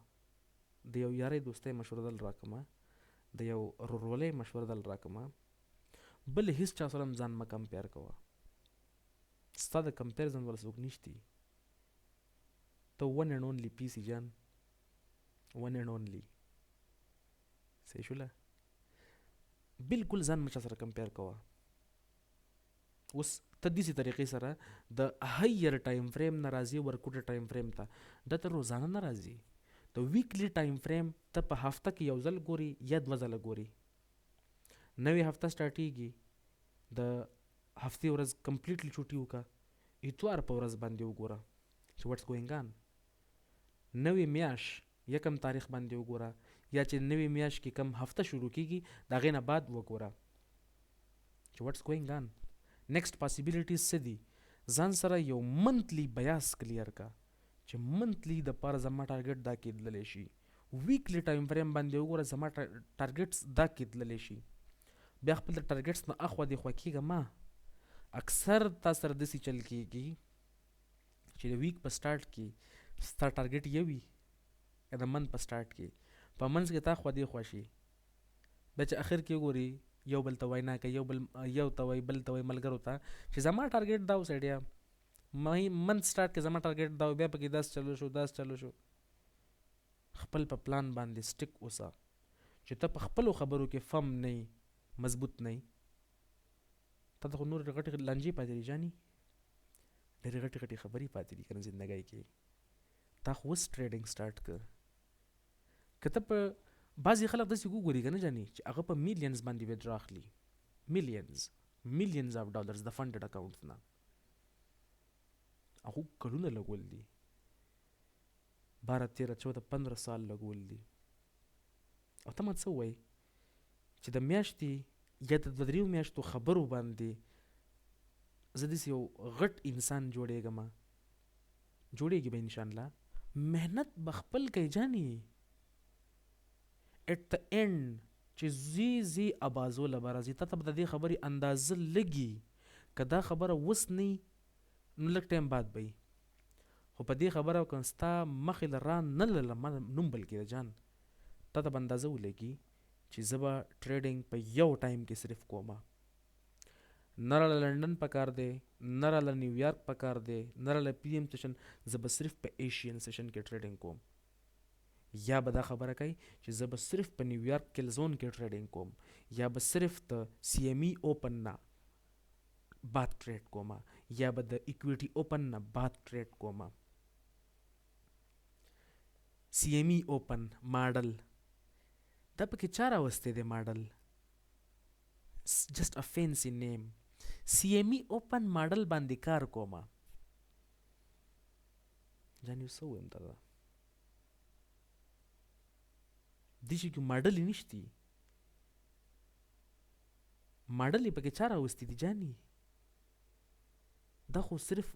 د یو یارۍ دوستۍ مشوره دل راکمه د یو ورورولۍ مشوره دل راکمه بل هیڅ چا سره هم ځان مه کمپیر کوه ستا د کمپیرزن ول څوک نشتی ته ون اینډ اونلی PC جان ون اینډ اونلی صحیح شوله. بالکل ځان مچا سره کمپیر کوه. اوس ته داسې طریقې سره د هایر ټایم فریم نه راځي ورکوټ ټایم فریم ته، دا ته روزانه نه راځي. د ویکلی ټایم فریم ته په هفته کې یو ځل ګوري یا دوه ځله ګوري. نوې هفته سټارټېږي، د هفتې ورځ کمپلیټلی چوټي وکړه، اتوار په ورځ باندې وګوره چې واټس ګوینګ آن. نوې میاشت یکم تاریخ باندې وګوره، یا چې نوې میاشت کې کم هفته شروع کیږي د هغې نه بعد وګوره چې واټس ګوینګ آن. نیکسٹ پاسیبلیټیز څه دي؟ ځان سره یو منتلی بیاس کلیر کا چې منتلی د پاره زما ټارګټ دا کېدللی شي. ویکلی ټایم فریم باندې وګوره زما ټارګټس دا کېدللی شي. بیا خپل د ټارګټس نه اخوا دېخوا کېږه ما. اکثر تا سره داسې چل کېږي چې د ویک په سټارټ کې ستا ټارګټ یو وي، یا د منت په سټارټ کې په منځ کې تا خوا دېخوا شي، بیا چې اخر کې وګوري یو بل ته وینا کوي، یو ته وایي بل ته وایي ملګرو ته چې زما ټارګټ دا و سړیا، منت سټارټ کې زما ټارګټ دا و، بیا پکې داس چلو شو داس چلو شو. خپل په پلان باندې سټیک اوسه چې ته په خپلو خبرو کې فم نه یې، مضبوط نه یې. تا ته خو نور غټې لانجې پاتې دي جاني، ډېرې غټې غټې خبرې پاتې دي که نه زندګۍ کې. تا خو اوس ټریډینګ سټارټ کړ. که ته په بعضې خلک داسې وګوري که نه جاني چې هغه په میلیونز باندې ویډرا اخلي، میلیونز آف ډالرز د فنډډ اکاؤنټ نه، هغو کلونه لګول دي، 12 13 14 15 سال لګول دي. او ته ما څه ووایې چې د میاشتې یا د 2-3 میاشتو خبرو باندې زه داسې یو غټ انسان جوړېږي به انشاءالله. محنت به خپل کوي جاني. ایٹ د اینډ چې زی ابازوله به راځي، تا ته به د دې خبرې اندازه لګي. که دا خبره اوس نه وي نو لږ ټایم بعد به وي، خو په دې خبره که ستا مخې له را نه لله نوم بلکې د جان، تا ته به اندازه ولګي چې زه به ټریډینګ په یو ټایم کې صرف کومه. نه راله لنډن پکار دی، نه راله نیویارک پکار دی، نه راله پی ایم سیشن، زه به صرف په ایشین سیشن کې ټریډینګ کوم. یا به دا خبره کوي چې زه به صرف په نیویارک کلزون کې ټریډینګ کوم، یا به صرف د سی ایم ای اوپن نه بعد ټریډ کوم، یا به د ایکویټي اوپن نه بعد ټریډ کوم. سی ایم ای اوپن ماډل دا پکې چا راوستی دی ماډل؟ جسٹ ا فینسی نیم. سی ایم ای اوپن ماډل باندې کار کوم. جاني څه ووایم تا ته؟ دې شي کې ماډل یې نشتی، ماډل یې پکې چا راوستی دی جاني؟ دا خو صرف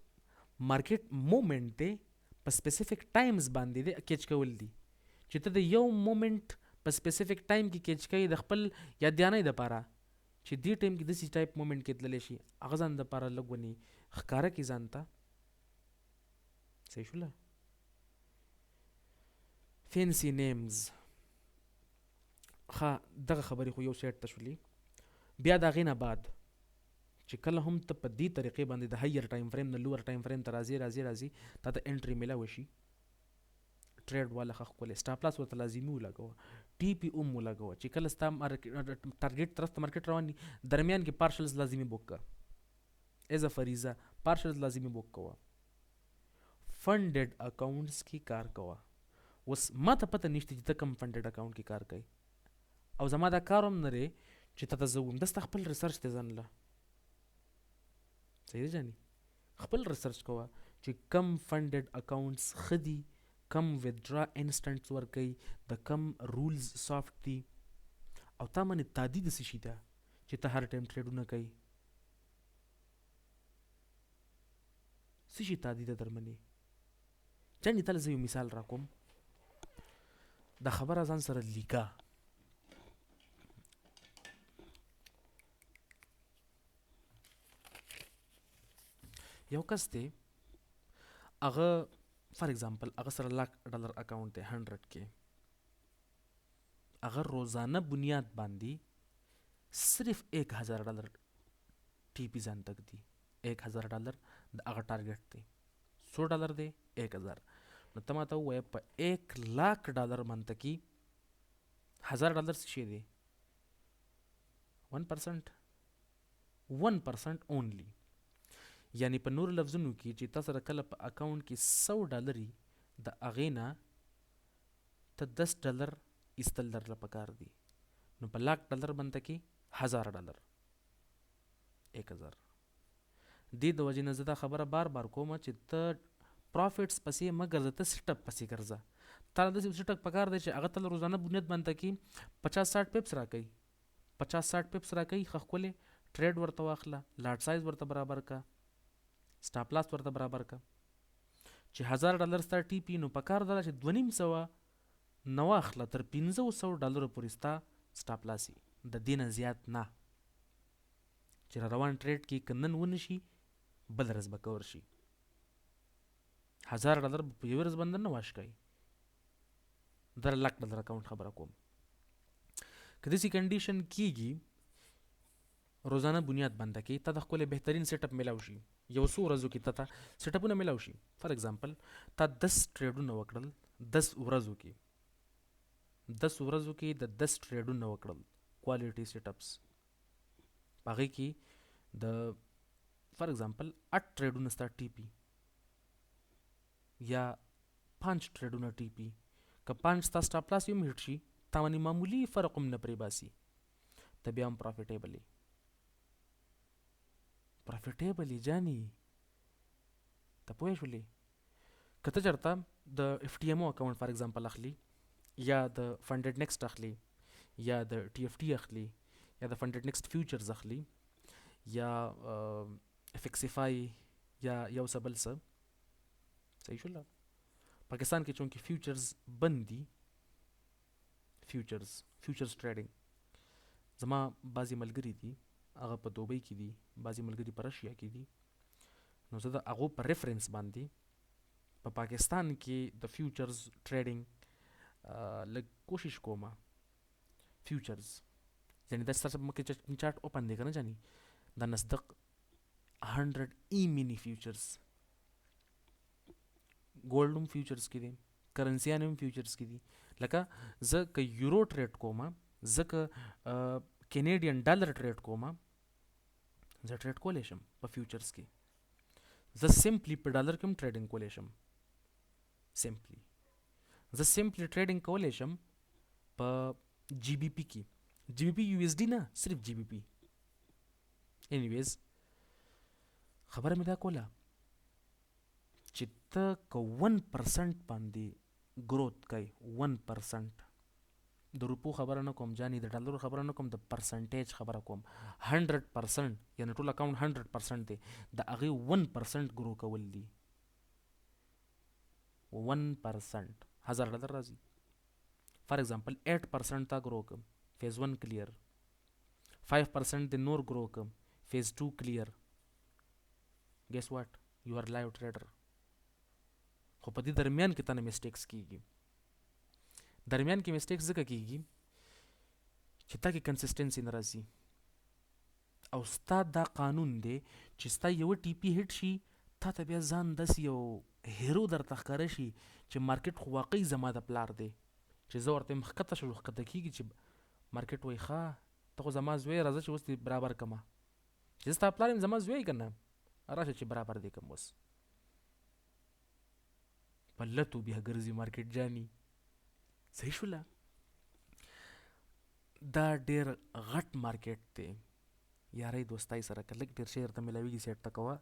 مارکیټ مومنټ دی، په سپیسیفک ټایمز باندې دی کیچ کول دي. چې ته د یو مومنټ په سپیسیفک ټایم کې کیچ کوي د خپل یادیانۍ دپاره چې دې ټایم کې داسې ټایپ مومنټ کېدلی شي، هغه ځان دپاره لږ ونې ښکاره کړي ځان ته. صحیح شوله. فینسی نیمز ښه، دغه خبرې خو یو سایډ ته شولې. بیا د هغې نه بعد چې کله هم ته په دې طریقې باندې د هایر ټایم فریم نه لوور ټایم فریم ته راځي تا ته انټري میلاوه شي، ټریډ والا ښه ښکلی سټاپ لاس ورته لازمي ولګوه، ټي پي هم ولګوه چې کله ستا ټارګېټ طرف ته مارکیټ روان وي درمیان کې پارشلز لازمي بوک کړه، ایز ا فریضه پارشلز لازمي بوک کوه. فنډډ اکاؤنټس کې کار کوه. اوس ما ته پته نشته چې ته کوم فنډډ اکاؤنټ کې کار کوي، او زما دا کار هم نه دی چې تا ته زه ووایم، دا ستا خپل ریسرچ دی ځان له. صحیح دی جاني؟ خپل ریسرچ کوه چې کم فنډډ اکاؤنټس ښه دي، کم ویدرا انسټنټس ورکوي، د کم رولز سافټ دي، او تا باندې تادي د څه شي ده چې ته هر ټایم ټریډونه کوي. څه شي تادي ده در باندې جاني؟ تاله زه یو مثال را کوم، دا خبره ځان سره لیکه. یو کس دی، هغه فار ایگزامپل هغه سره $1,00,000 اکاؤنٹ دی 100 کې، هغه روزانه بنیاد باندې صرف $1,000 ټي پی ځان تک دی. $1,000 د هغه ټارګټ دی، $100 دی 1000. نو ته ماته ووایه په $1,00,000 منته کې $1000 څه شی دی؟ 1%. 1% اونلی. یعنی په نور لفظونو کې چې تاسو سره کله په اکاونټ کې $100 د هغې نه ته $10 ایستل درله پکار دي، نو په $1,00,000 باندې کې $1000. 1000. دې د وجې نه زه دا خبره بار بار کوم چې ته پروفټس پسې مه ګرځه، ته سیټ اپ پسې ګرځه. تا له داسې سیټ اپ پکار دی چې هغه ته روزانه بنیاد باندې کې 50-60 پیپس راکوي، 50-60 پیپس راکوي. ښه ښکلې ټریډ ورته واخله، لاټ سایز ورته برابر کا، سټاپ لاس ورته برابر کا. چې $1000 ستا ټي پی، نو پکار دا چې 2,500 نه واخله تر $500 پورې ستا سټاپ لاسي، د دې نه زیات نه. چې روان ټریډ کې که نن ونشي بل ورځ به کور شي. $1000 په یوه ورځ باندې نه واش کوي. در $1,00,000 اکاونټ خبره کوم. که داسې کنډیشن کیږي روزانه بنیاد باندې کې تا د خپل بهترین سیټ اپ ملاو شي، یو څو ورځو کې تا سیټ اپونه ملاو شي. فار ایگزامپل تا 10 ټریډونه وکړل 10 ورځو کې، 10 ورځو کې د 10 ټریډونه وکړل کوالټي سیټ اپس. هغې کې د فار ایگزامپل 8 ټریډونه ستا ټي پی یا 5 ټریډونه ټي پی، که 5 ستا سټاپ لاس هم هیټ شي تا باندې معمولي فرق هم نه پرې باسي، ته بیا هم پروفیټیبل یې. پروفیټیبل یې جاني، ته پوه شولې. که ته چېرته د اف ټي ایم او اکاونټ فار ایگزامپل اخلي، یا د فنډډ نیکسټ اخلي، یا د ټي اف ټي اخلي، یا د فنډډ نیکسټ فیوچرز اخلي، یا افیکسیفای، یا یو څه بل څه، صحیح شوله. پاکستان کې چونکې فیوچرز بند دي، فیوچرز ټریډینګ. زما بعضې ملګري دي هغه په دوبۍ کې دي، بعضې ملګري په رشیا کې دي، نو زه د هغو په ریفرنس باندې په پاکستان کې د فیوچرز ټریډینګ لږ کوشش کوم. فیوچرز یعنی دا ستاسو مخکې چارټ اوپن دی که نه جاني، دا نصدق 100 ای مینی فیوچرز، ګولډ هم فیوچرز کې دي، کرنسیان هم فیوچرز کې دي. لکه زه که یورو ټریډ کوم، زه که کینیډین ډالر ټریډ کوم، زه ټریډ کولی شم په فیوچرز کې. زه سمپلی په ډالر کې هم ټریډینګ کولی شم، زه سمپلی ټریډینګ کولی شم په جی بی پی کې، جی بی پی یو ایس ډي نه، صرف جی بی پی. اینیویز خبره مې دا کوله چې ته که 1% باندې گروت کوي، 1%، د روپو خبره نه کوم جاني، د ډالرو خبره نه کوم، د پرسنټیج خبره کوم. 100% یعنی ټول اکاونټ 100% دی، د هغې 1% ګرو کول دي. 1% $1000 راځي. فار ایگزامپل 8% تا ګرو کم، فیز 1 کلیر. 5% د نور ګرو کم، فیز 2 کلیر. گیس واټ، یو آر لایو ټریډر. خو په دې درمیان کې تنه میسټیکس کیږي. درمیان کې میسټیکس ځکه کیږي چې تا کې کنسسټنسي نه راځي، او ستا دا قانون دی چې ستا یو ټي پی هیټ شي، تا ته بیا ځان داسې یو هیرو درته ښکاره شي چې مارکیټ خو واقعي زما د پلار دی، چې زه ورته یم ښکته شو ښکته کېږي چې مارکیټ وایي ښه ته خو زما زوی راځه چې اوس دې برابر کړمه، چې زه ستا پلار یم زما زوی که نه، راشه چې برابر دې کړم. اوس په لتو بیا ګرځي مارکیټ جاني، صحیح شوله. دا ډېر غټ مارکیټ دی یارۍ دوستای سره، که لږ ډېر شی درته میلاویږي سیټ ته کوه،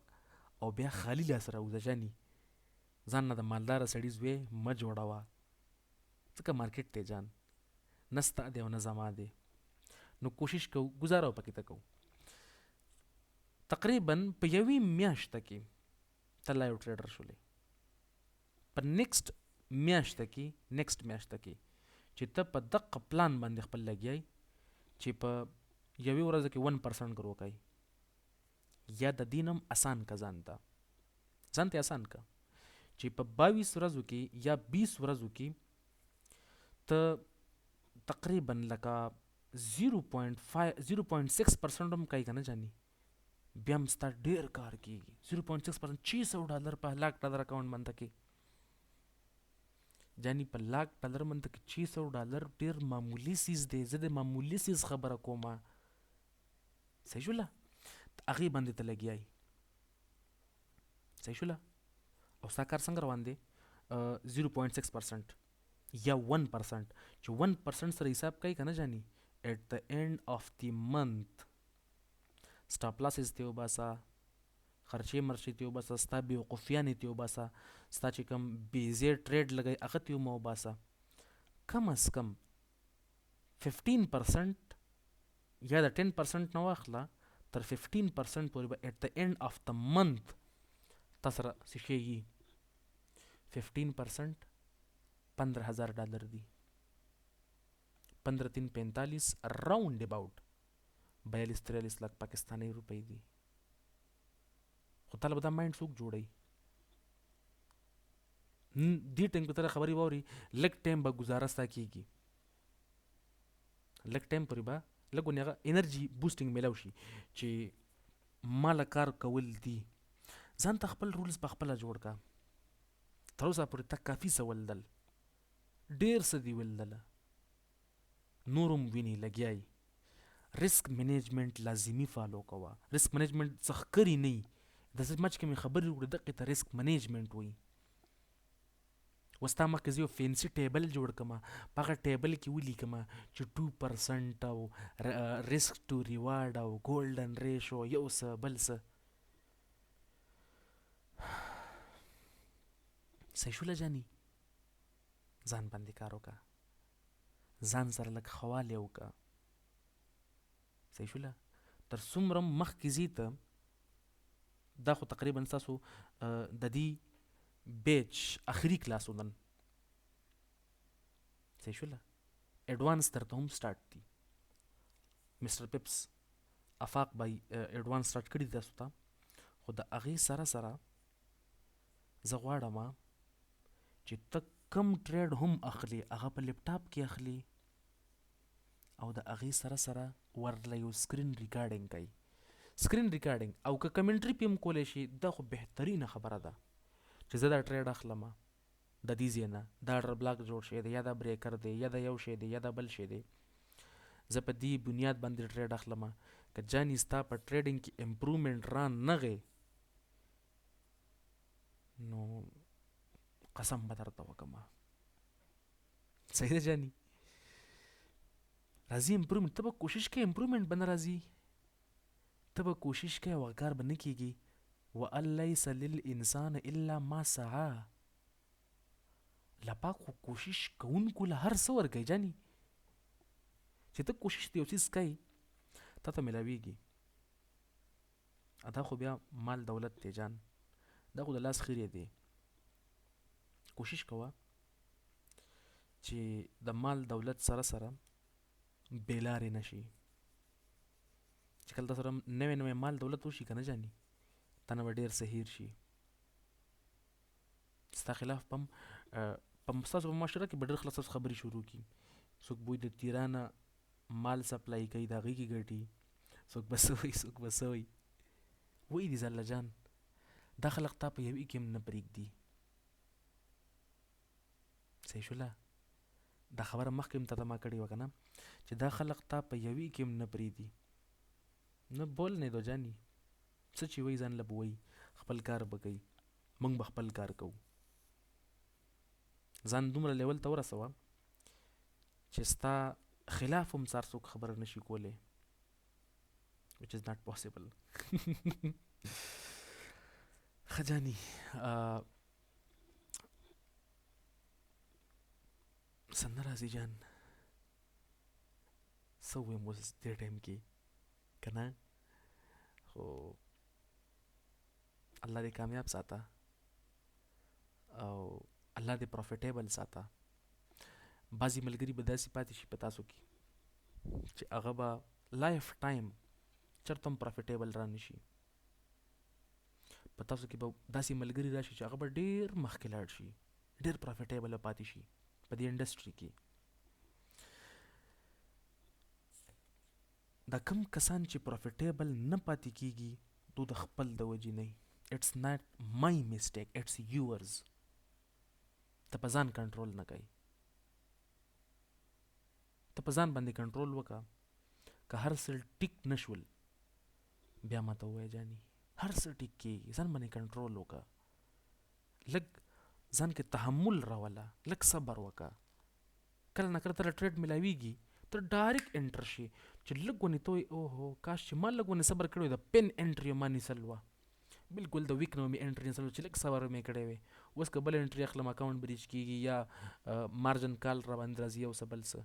او بیا خالي لاس راوځه جاني. ځان نه د مالداره سړي زوی مه جوړوه، ځکه مارکیټ دی جان، نه ستا دی او نه زما دی. نو کوشش کوو ګزاره پکې ته کوو. تقریبا په یوې میاشته کې ته لایو ټریډر شولې. په نیکسټ میاشته کې چې ته په دقه پلان باندې خپل لګیای چې په یوې ورځ کې 1% ګرو کوي، یا د دین هم اسان که ځان ته اسان که چې په 22 ورځو کې یا 20 ورځو کې ته تقریبا لکه 0.6% هم کوي که نه جاني، بیا هم ستا ډېر کار کېږي. 0.6% $600 په $1,00,000 اکاونټ باندې کې جاني په $1,00,000 باندې کې $600 ډیر معمولی سیز دی. زه د معمولی سیز خبره کومه. صحیح شوله؟ هغې باندې ته لګیای. صحیح شوله؟ او ستا کار څنګه روان دی؟ 0.6% یا 1%. چې 1% سره حساب کوي که نه جاني، at the end of the month سټاپ لاسز ته وباسه، خرچې مرچې ته وباسه، ستا بیوقوفیانې ته وباسه، ستا چې کوم بیزې ټریډ لګی هغه ته مه وباسه. کم از کم 15% یا د 10% نه واخله تر 15% پورې به at the end of the month تا سره څه شی وي. 15% $15,000 دی. 15 3 45 راوند اباؤٹ 42-43 लाख पाकिस्तानी रुपए دی. خو طالب دا مایند څوک جوړی؟ دې ټیم کې تر خبرې ووري لږ ټیم به گزاره ستا کیږي، لږ ټیم پورې به لږ هغه انرژي بوسټینګ میلاو شي چې مال کار کول دي. ځان ته خپل رولز په خپله جوړ کا. تر اوسه پورې تا کافي څه ولدل، ډېر څه دي ولدله، نور هم ویني لګیای. رسک مینجمنٹ لازمی فالو کوه. رسک مینجمنٹ څه ښکري نه وي، داسې مچ کې مې خبرې وکړې دقې ته رسک مینجمنٹ وایي. اوس تا مخکې زه یو فینسي ټیبل جوړ کړمه، په هغه ټیبل کې ولیکمه چې 2% او رسک ټو ریوارډ او ګولډن ریشو یو څه بل څه. صحیح شوله جاني؟ ځان باندې کار وکړه، ځان سره لږ خواله وکړه. صحیح شوله؟ تر څومره مخکې ځي ته دا خو تقریبا ستاسو د دې بیچ اخري کلاس ودن. صحیح شوله؟ ایڈوانس درته هم سټارټ دي. مستر پیپس افاق به ایڈوانس سټارټ کړي دي تاسو ته، خو د هغې سره سره زه غواړم چې ته کم ټریډ هم اخلي هغه په لیپټاپ کې اخلي او د هغې سره سره ورله یو سکرین ریکارډینګ کوي. سکرین ریکارډینګ او که کمنټري پې هم کولی شي، دا خو بهترینه خبره ده چې زه دا ټریډ اخلم د دې ځای نه، دا ډر بلاک جوړ شوی دی یا دا بریکر دی یا دا یو شی دی یا دا بل شی دی، زه په دې بنیاد باندې ټریډ اخلم. که جاني ستا په ټریډینګ کې امپرومنټ را نغی نو قسم به درته وکړم. صحیح ده جاني؟ راځي امپرومنټ، ته به کوشش کوې امپرومنټ به نه راځي، ته به کوشش کوې او کار به نه کېږي. وان لیس للانسان الا ما سعی. الله پاک خو کوشش کوونکو له هر څه ورکوي جاني. چې ته کوشش د یو څیز کوې تا ته میلاویږي. دا خو بیا مال دولت دی جان، دا خو د لاس خیرې دی. کوشش کوه چې د مال دولت سره سره بې لارې نه شي. چې کله تا سره نوی نوی مال دولت وشي که نه جاني، تا نه به ډېر څه هیر شي. ستا خلاف ستاسو په معاشره کې به ډېر خلک ستاسو خبرې شروع کړي. څوک بوی د تیرانه مال سپلای کوي د هغې کې ګټي، څوک به څه وایي څوک به څه وایي. وایي دي زله جان دا خلک تا په یوې کې هم نه پرېږدي. صحیح شوله؟ دا خبره مخکې هم تا ما کړې وه که نه، چې دا خلک تا په یوې کې هم نه پرېږدي. نه بول نه دو جاني، څه چې وایي ځان له به وایي، خپل کار به کوي، موږ به خپل کار کوو. ځان دومره لیول ته ورسوه چې ستا خلاف هم سار څوک خبره نشي کولی، which is not possible. ښه جاني څه نه راځي جان، څه ووایم اوس دې ټایم کې که نه. خو الله دې کامیاب ساته او الله دې پروفیټیبل ساته. بعضې ملګري به داسې پاتې شي په تاسو کې چې هغه به لایف ټایم چېرته هم پروفیټیبل را نه شي. په تاسو کې به داسې ملګري راشي چې هغه به ډېر مخکې لاړ شي، ډېر پروفیټیبل پاتې شي په دې انډسټري کې. دا کم کسان چې پروفیټیبل نه پاتې کېږي دو د خپل د وجې نه. اټس ناٹ مای مسټیک، اټس یورز. ته په ځان کنټرول نه کوي. ته په ځان باندې کنټرول وکړه. که هر څه ټیک نشول بیا ماته ووایه جاني هر څه ټیک کېږي، ځان باندې کنټرول وکړه، لږ ځان کې تحمل راوله، لږ صبر وکړه. کله نه کله تر ټریډ ملاویږي ته ډایرکټ انټر شي چې لږ ونې ته وایي اوهو کاش چې ما لږ ونې صبر کړی وای، د پین انټري ما نیسل وه، بالکل د ویک نه مې انټري نیسل چې لږ صبر مې کړی وی. اوس که بل انټري اخلم اکاونټ بریچ کېږي یا مارجن کال را باندې راځي یو څه بل څه،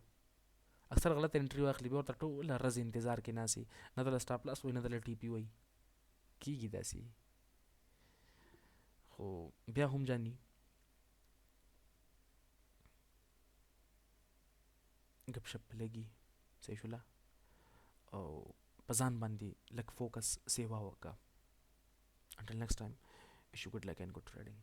اکثر غلط انټري واخلي بیا ورته ټوله ورځ انتظار کې ناسي، نه دله سټاپ لاس وایي نه دله ټي پي وایي، کېږي داسې. خو بیا هم جاني ګپ شپ لګي صحیح شوله، او په ځان باندې لږ فوکس سیوا وکړه. Until next time, wish you good luck and good trading.